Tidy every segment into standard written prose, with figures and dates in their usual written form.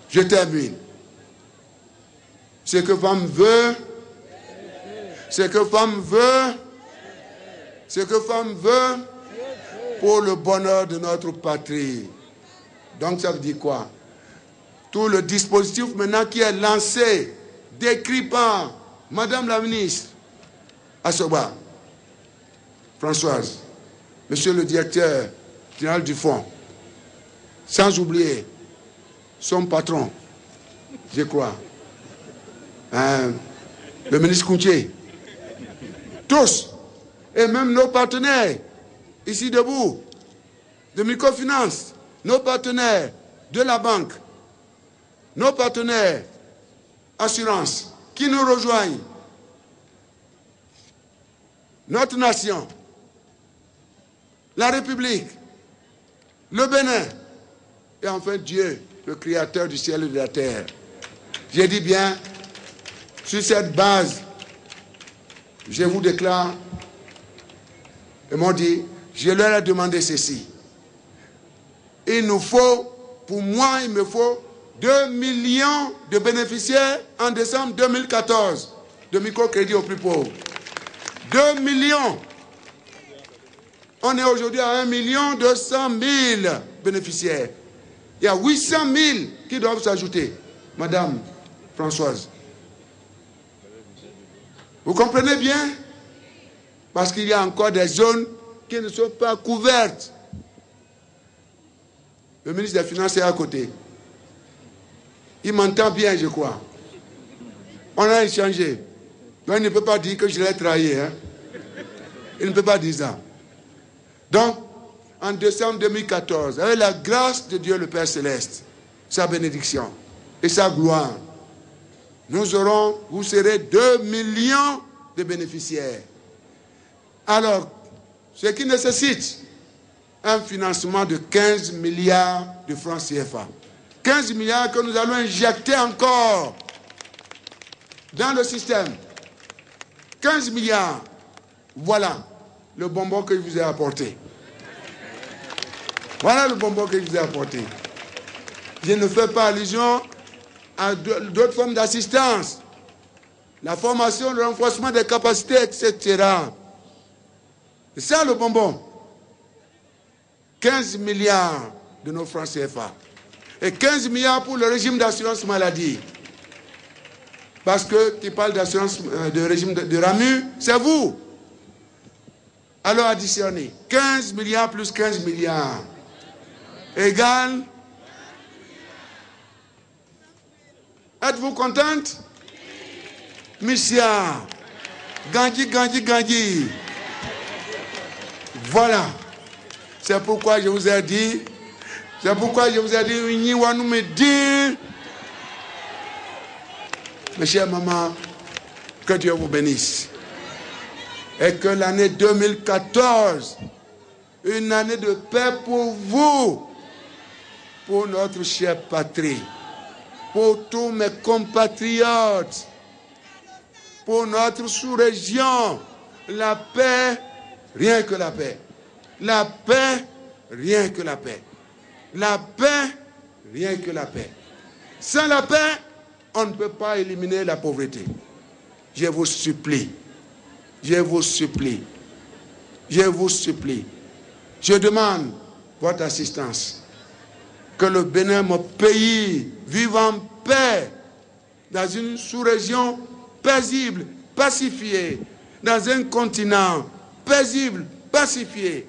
Je termine. Ce que femme veut, ce que femme veut, ce que femme veut pour le bonheur de notre patrie. Donc ça veut dire quoi? Tout le dispositif maintenant qui est lancé, décrit par Madame la ministre Assoba, Françoise, Monsieur le directeur général du fonds, sans oublier son patron, je crois, le ministre Koutié, tous, et même nos partenaires, ici debout, de microfinance, nos partenaires de la banque, nos partenaires assurance, qui nous rejoignent, notre nation, la République, le Bénin, et enfin Dieu, le Créateur du ciel et de la terre. J'ai dit bien, sur cette base, je vous déclare, ils m'ont dit, je leur ai demandé ceci. Il nous faut, pour moi, il me faut 2 millions de bénéficiaires en décembre 2014 de microcrédit aux plus pauvres. 2 millions. On est aujourd'hui à 1 200 000 bénéficiaires. Il y a 800 000 qui doivent s'ajouter. Madame Françoise. Vous comprenez bien? Parce qu'il y a encore des zones qui ne sont pas couvertes. Le ministre des Finances est à côté. Il m'entend bien, je crois. On a échangé. Donc il ne peut pas dire que je l'ai trahi. Hein? Il ne peut pas dire ça. Donc, en décembre 2014, avec la grâce de Dieu le Père Céleste, sa bénédiction et sa gloire, vous serez 2 millions de bénéficiaires. Alors, ce qui nécessite un financement de 15 milliards de francs CFA. 15 milliards que nous allons injecter encore dans le système. 15 milliards. Voilà le bonbon que je vous ai apporté. Voilà le bonbon que je vous ai apporté. Je ne fais pas allusion à d'autres formes d'assistance. La formation, le renforcement des capacités, etc. C'est ça le bonbon. 15 milliards de nos francs CFA. Et 15 milliards pour le régime d'assurance maladie. Parce que qui parle d'assurance, de régime de RAMU, c'est vous. Alors additionnez. 15 milliards plus 15 milliards. Égale. Êtes-vous contente? Missia. Gandhi, Gandhi, Gandhi. Voilà. C'est pourquoi je vous ai dit, Niwanou me dit, mes chers mamans, que Dieu vous bénisse. Et que l'année 2014, une année de paix pour vous, pour notre chère patrie, pour tous mes compatriotes, pour notre sous-région, la paix, rien que la paix. La paix, rien que la paix. La paix, rien que la paix. Sans la paix, on ne peut pas éliminer la pauvreté. Je vous supplie. Je vous supplie. Je vous supplie. Je demande votre assistance. Que le Bénin, mon pays, vive en paix dans une sous-région paisible, pacifiée, dans un continent paisible, pacifié,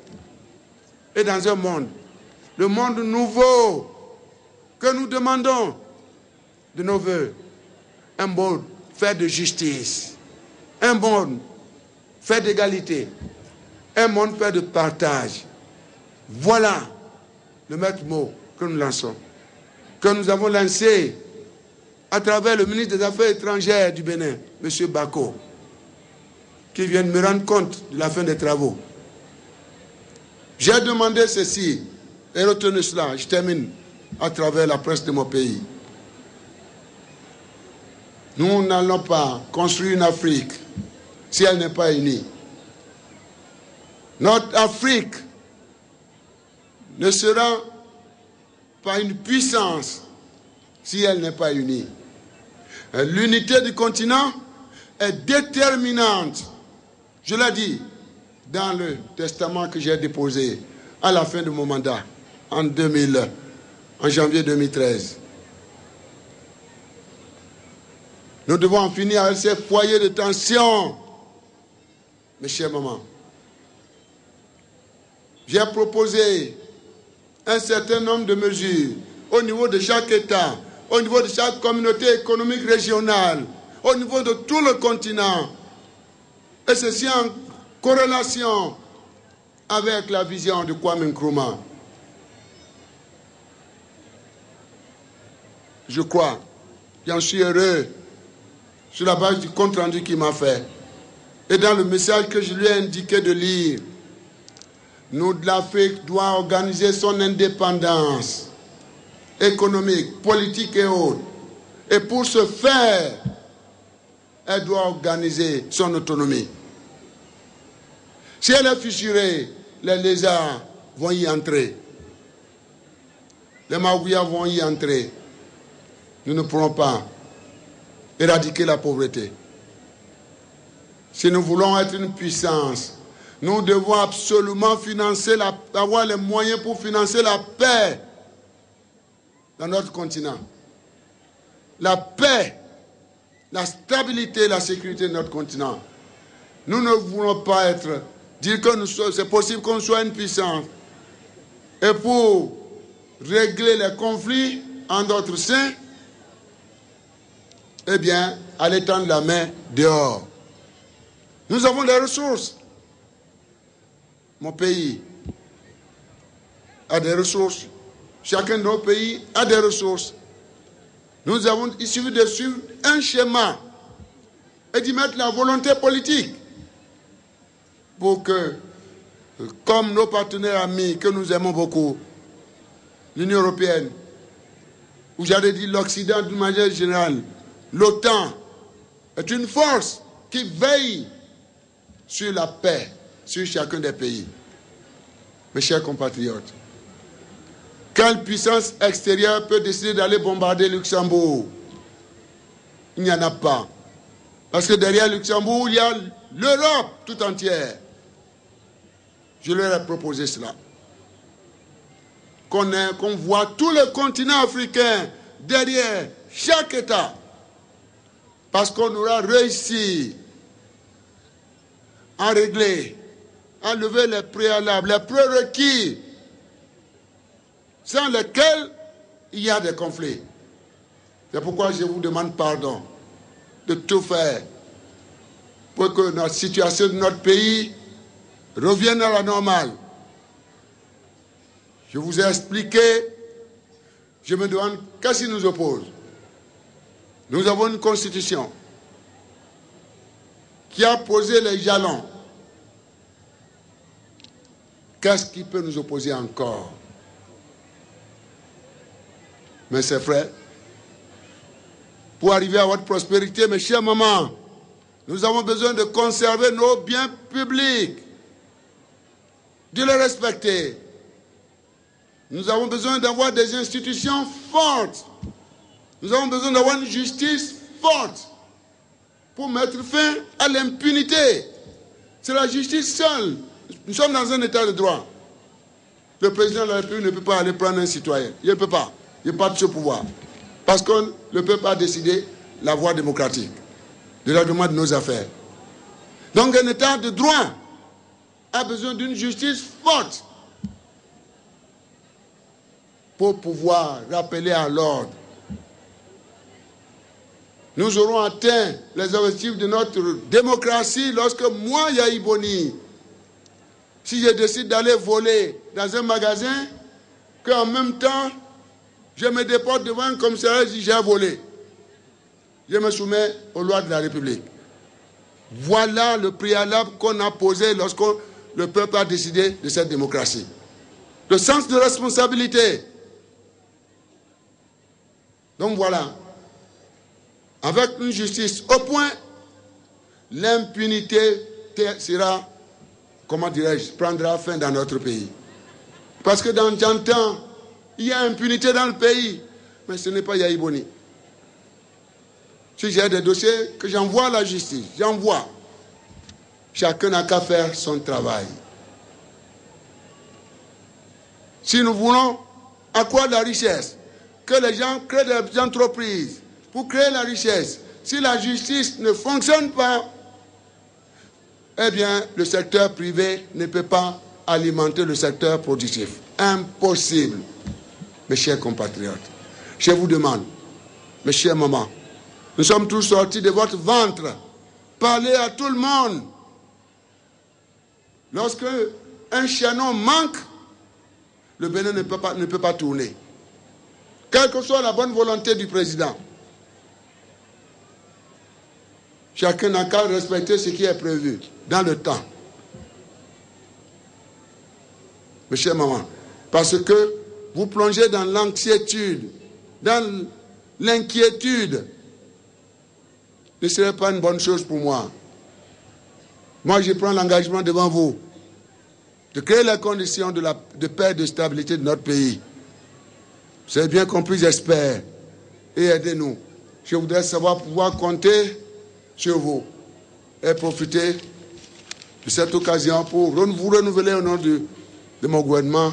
et dans un monde, le monde nouveau que nous demandons de nos voeux, un monde fait de justice, un monde fait d'égalité, un monde fait de partage. Voilà le maître mot que nous lançons, que nous avons lancé à travers le ministre des Affaires étrangères du Bénin, M. Bako, qui vient de me rendre compte de la fin des travaux. J'ai demandé ceci, et retenez cela, je termine à travers la presse de mon pays. Nous n'allons pas construire une Afrique si elle n'est pas unie. Notre Afrique ne sera pas une puissance si elle n'est pas unie. L'unité du continent est déterminante. Je l'ai dit dans le testament que j'ai déposé à la fin de mon mandat, en janvier 2013. Nous devons en finir avec ces foyers de tension. Mes chers mamans, j'ai proposé un certain nombre de mesures au niveau de chaque État, au niveau de chaque communauté économique régionale, au niveau de tout le continent. Et ceci en corrélation avec la vision de Kwame Nkrumah. Je crois, j'en suis heureux, sur la base du compte-rendu qu'il m'a fait, et dans le message que je lui ai indiqué de lire, l'Afrique doit organiser son indépendance économique, politique et autres. Et pour ce faire, elle doit organiser son autonomie. Si elle est fissurée, les lézards vont y entrer. Les Maouïas vont y entrer. Nous ne pourrons pas éradiquer la pauvreté. Si nous voulons être une puissance, nous devons absolument avoir les moyens pour financer la paix dans notre continent. La paix, la stabilité, la sécurité de notre continent. Nous ne voulons pas dire que c'est possible qu'on soit une puissance. Et pour régler les conflits en notre sein, eh bien, aller tendre la main dehors. Nous avons des ressources. Mon pays a des ressources. Chacun de nos pays a des ressources. Il suffit de suivre un schéma et d'y mettre la volonté politique pour que, comme nos partenaires amis que nous aimons beaucoup, l'Union européenne, ou j'allais dire l'Occident d'une manière générale, l'OTAN est une force qui veille sur la paix sur chacun des pays. Mes chers compatriotes, quelle puissance extérieure peut décider d'aller bombarder Luxembourg? Il n'y en a pas. Parce que derrière Luxembourg, il y a l'Europe tout entière. Je leur ai proposé cela. Qu'on voit tout le continent africain derrière chaque État. Parce qu'on aura réussi à régler, à lever les préalables, les prérequis sans lesquels il y a des conflits. C'est pourquoi je vous demande pardon de tout faire pour que notre situation de notre pays revienne à la normale. Je vous ai expliqué, je me demande qu'est-ce qui nous oppose. Nous avons une constitution qui a posé les jalons. Qu'est-ce qui peut nous opposer encore? Mes chers frères, pour arriver à votre prospérité, mes chers mamans, nous avons besoin de conserver nos biens publics, de les respecter. Nous avons besoin d'avoir des institutions fortes. Nous avons besoin d'avoir une justice forte pour mettre fin à l'impunité. C'est la justice seule. Nous sommes dans un état de droit. Le président de la République ne peut pas aller prendre un citoyen. Il ne peut pas. Il n'a pas de ce pouvoir. Parce que le peuple a décidé la voie démocratique de la demande de nos affaires. Donc un état de droit a besoin d'une justice forte pour pouvoir rappeler à l'ordre. Nous aurons atteint les objectifs de notre démocratie lorsque moi, Yahi Boni, si je décide d'aller voler dans un magasin, qu'en même temps, je me déporte devant un commissariat et je dis j'ai volé. Je me soumets aux lois de la République. Voilà le préalable qu'on a posé lorsque le peuple a décidé de cette démocratie. Le sens de responsabilité. Donc voilà. Avec une justice au point, l'impunité sera, comment dirais-je, prendra fin dans notre pays. Parce que j'entends, il y a impunité dans le pays. mais ce n'est pas Yahi Boni. Si j'ai des dossiers que j'envoie à la justice, j'envoie. Chacun n'a qu'à faire son travail. Si nous voulons accroître la richesse, que les gens créent des entreprises pour créer la richesse, si la justice ne fonctionne pas, eh bien, le secteur privé ne peut pas alimenter le secteur productif. Impossible. Mes chers compatriotes, je vous demande, mes chères mamans, nous sommes tous sortis de votre ventre. Parlez à tout le monde. Lorsque un chaînon manque, le Bénin ne peut pas tourner. Quelle que soit la bonne volonté du président, chacun n'a qu'à respecter ce qui est prévu dans le temps. Mes chers mamans, parce que vous plongez dans l'anxiétude, dans l'inquiétude, ne serait pas une bonne chose pour moi. Moi, je prends l'engagement devant vous de créer les conditions de paix et de stabilité de notre pays. C'est bien compris, j'espère. Et aidez-nous. Je voudrais savoir pouvoir compter sur vous et profiter de cette occasion pour vous renouveler au nom de mon gouvernement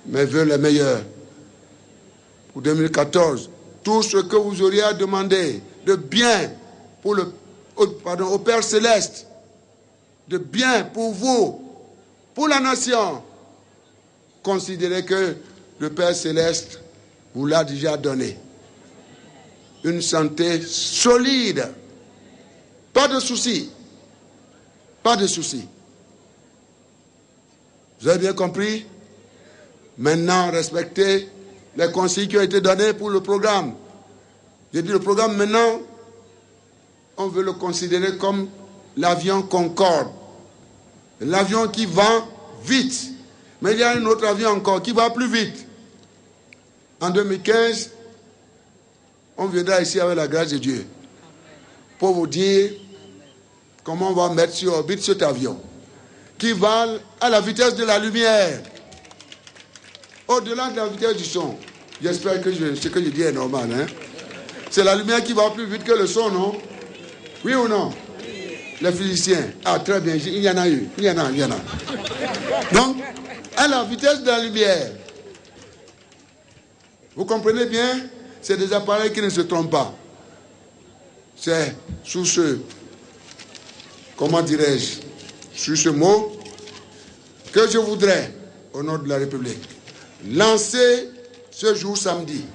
mes vœux les meilleurs pour 2014. Tout ce que vous auriez à demander de bien pour au Père Céleste, de bien pour vous, pour la nation, considérez que le Père Céleste vous l'a déjà donné. Une santé solide. Pas de soucis. Pas de soucis. Vous avez bien compris? Maintenant, respectez les consignes qui ont été données pour le programme. J'ai dit le programme, maintenant, on veut le considérer comme l'avion Concorde. L'avion qui va vite. Mais il y a un autre avion encore qui va plus vite. En 2015, on viendra ici avec la grâce de Dieu pour vous dire comment on va mettre sur orbite cet avion qui va à la vitesse de la lumière, au-delà de la vitesse du son. J'espère que ce que je dis est normal. Hein? C'est la lumière qui va plus vite que le son, non? Oui ou non? Les physiciens. Ah, très bien, il y en a eu. Il y en a. Donc, à la vitesse de la lumière. Vous comprenez bien? C'est des appareils qui ne se trompent pas. C'est sous ce, comment dirais-je, sous ce mot, que je voudrais, au nom de la République, lancer ce jour samedi,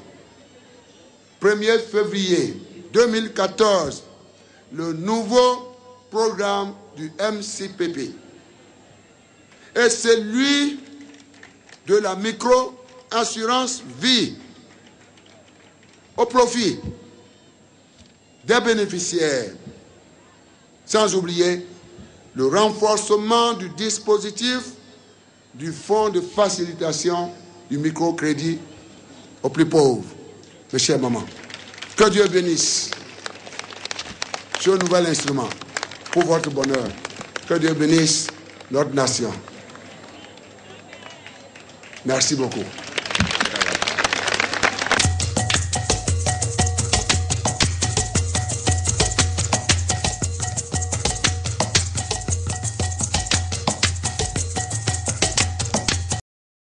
1er février 2014, le nouveau programme du MCPP. Et celui de la micro-assurance vie au profit des bénéficiaires, sans oublier le renforcement du dispositif du fonds de facilitation du microcrédit aux plus pauvres. Mes chers mamans, que Dieu bénisse ce nouvel instrument pour votre bonheur. Que Dieu bénisse notre nation. Merci beaucoup.